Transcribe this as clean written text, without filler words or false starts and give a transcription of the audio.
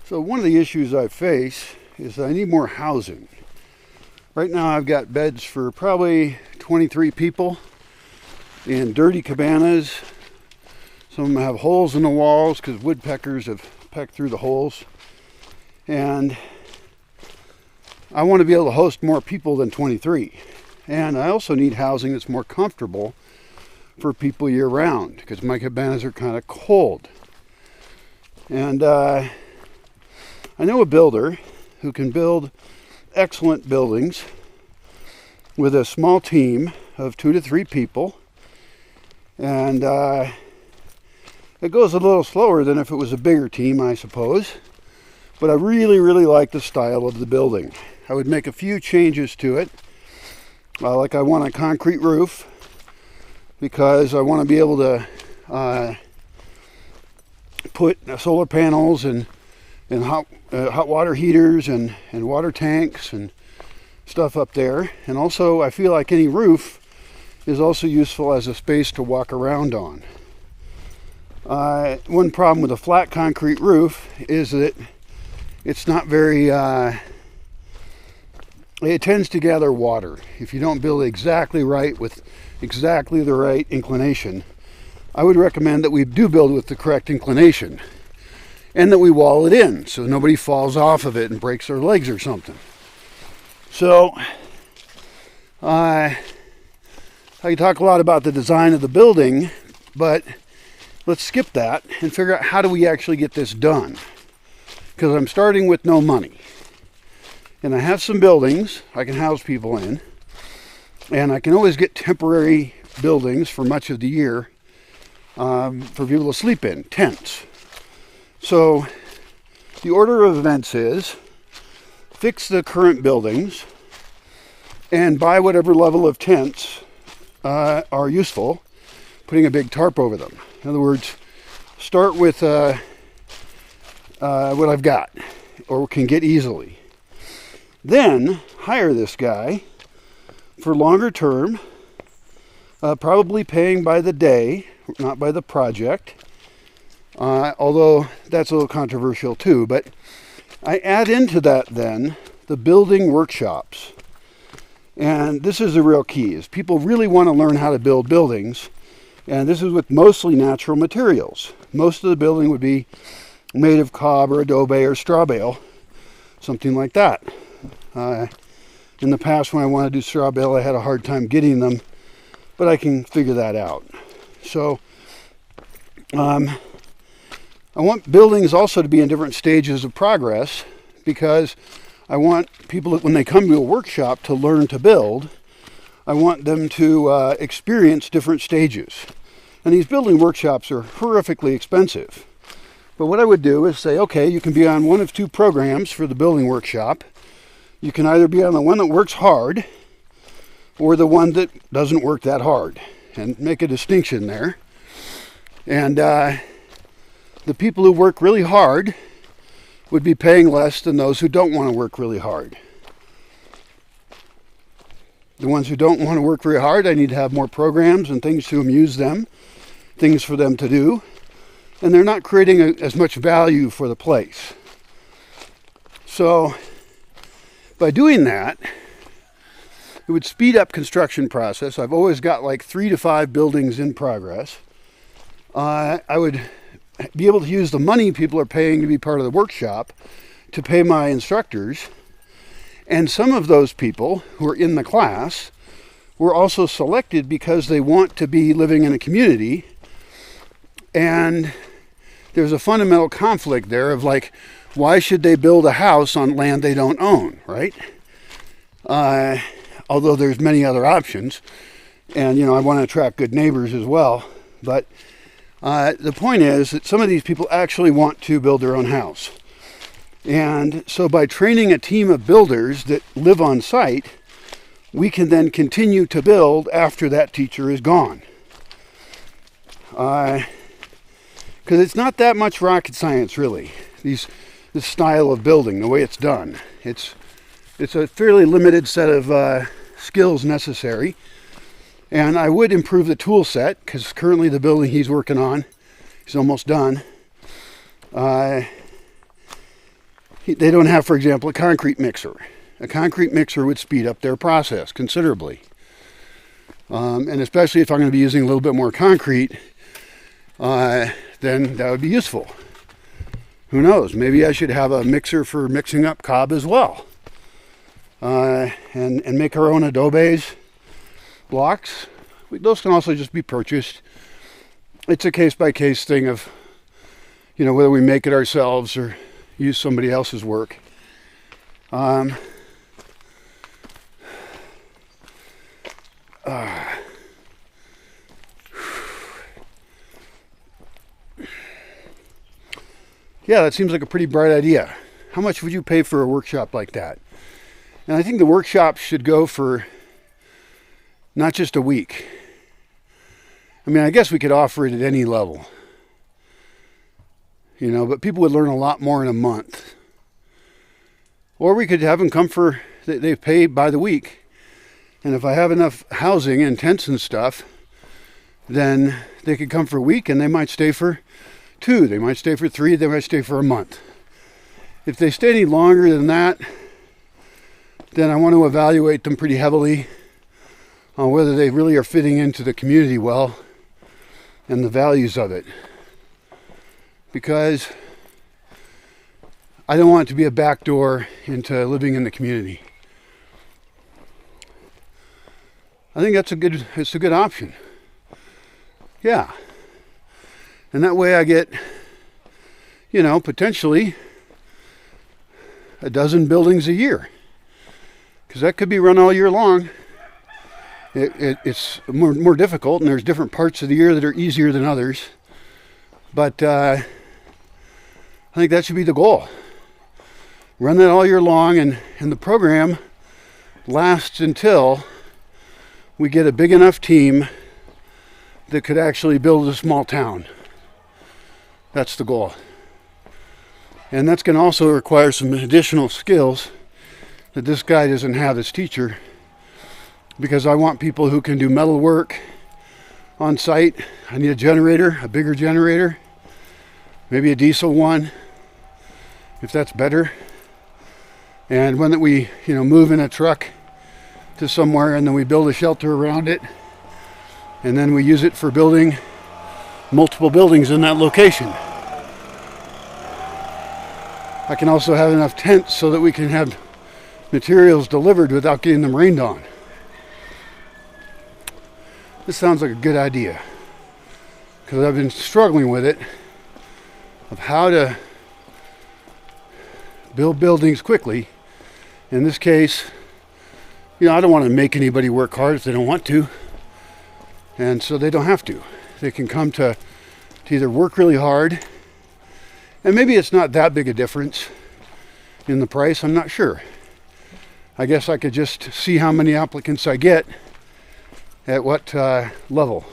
So one of the issues I face is I need more housing. Right now I've got beds for probably 23 people in dirty cabanas. Some of them have holes in the walls because woodpeckers have pecked through the holes. And I want to be able to host more people than 23. And I also need housing that's more comfortable for people year round because my cabanas are kind of cold. And I know a builder who can build excellent buildings with a small team of 2 to 3 people. And it goes a little slower than if it was a bigger team, I suppose. But I really, really like the style of the building. I would make a few changes to it. Like I want a concrete roof because I want to be able to put solar panels and hot water heaters and water tanks and stuff up there. And also I feel like any roof is also useful as a space to walk around on. One problem with a flat concrete roof is that it's not very, it tends to gather water. If you don't build exactly right with exactly the right inclination, I would recommend that we do build with the correct inclination and that we wall it in so nobody falls off of it and breaks their legs or something. So, I can talk a lot about the design of the building, but let's skip that and figure out how do we actually get this done. Because I'm starting with no money. And I have some buildings I can house people in. And I can always get temporary buildings for much of the year for people to sleep in, tents. So the order of events is fix the current buildings and buy whatever level of tents are useful, putting a big tarp over them. In other words, start with what I've got or can get easily. Then hire this guy for longer term, probably paying by the day, not by the project, although that's a little controversial too. But I add into that then the building workshops. And this is the real key, is people really want to learn how to build buildings. And this is with mostly natural materials. Most of the building would be made of cob or adobe or straw bale, something like that. In the past, when I wanted to do straw bale, I had a hard time getting them, but I can figure that out. So I want buildings also to be in different stages of progress because I want people, when they come to a workshop to learn to build, I want them to experience different stages. And these building workshops are horrifically expensive. But what I would do is say, okay, you can be on one of 2 programs for the building workshop. You can either be on the one that works hard or the one that doesn't work that hard, and make a distinction there. And the people who work really hard would be paying less than those who don't want to work really hard. The ones who don't want to work very hard, I need to have more programs and things to amuse them, things for them to do, and they're not creating as much value for the place. So by doing that, it would speed up construction process. I've always got like 3 to 5 buildings in progress. I would be able to use the money people are paying to be part of the workshop to pay my instructors. And some of those people who are in the class were also selected because they want to be living in a community. And there's a fundamental conflict there of like, why should they build a house on land they don't own, right? Although there's many other options. And, I want to attract good neighbors as well. But the point is that some of these people actually want to build their own house. And so by training a team of builders that live on site, we can then continue to build after that teacher is gone. Because it's not that much rocket science, really. This style of building, the way it's done. It's a fairly limited set of skills necessary. And I would improve the tool set, because currently the building he's working on, he's almost done. They don't have, for example, a concrete mixer. A concrete mixer would speed up their process considerably. And especially if I'm going to be using a little bit more concrete, then that would be useful. Who knows? Maybe I should have a mixer for mixing up cob as well. And make our own adobes blocks. Those can also just be purchased. It's a case-by-case thing of, whether we make it ourselves or use somebody else's work. Yeah, that seems like a pretty bright idea. How much would you pay for a workshop like that? And I think the workshop should go for not just a week. I mean, I guess we could offer it at any level. But people would learn a lot more in a month. Or we could have them come they pay by the week. And if I have enough housing and tents and stuff, then they could come for a week and they might stay for 2, they might stay for 3, they might stay for a month. If they stay any longer than that, then I want to evaluate them pretty heavily on whether they really are fitting into the community well and the values of it. Because I don't want it to be a backdoor into living in the community. I think it's a good option. Yeah. And that way I get, potentially a dozen buildings a year. Because that could be run all year long. It's more difficult, and there's different parts of the year that are easier than others. But I think that should be the goal. Run that all year long, and the program lasts until we get a big enough team that could actually build a small town. That's the goal. And that's going to also require some additional skills that this guy doesn't have as teacher, because I want people who can do metal work on site. I need a generator, a bigger generator, maybe a diesel one, if that's better. And one that we, move in a truck to somewhere, and then we build a shelter around it, and then we use it for building multiple buildings in that location. I can also have enough tents so that we can have materials delivered without getting them rained on. This sounds like a good idea, because I've been struggling with it, of how to build buildings quickly. In this case, I don't want to make anybody work hard if they don't want to, and so they don't have to. They can come to either work really hard, and maybe it's not that big a difference in the price, I'm not sure. I guess I could just see how many applicants I get at what level.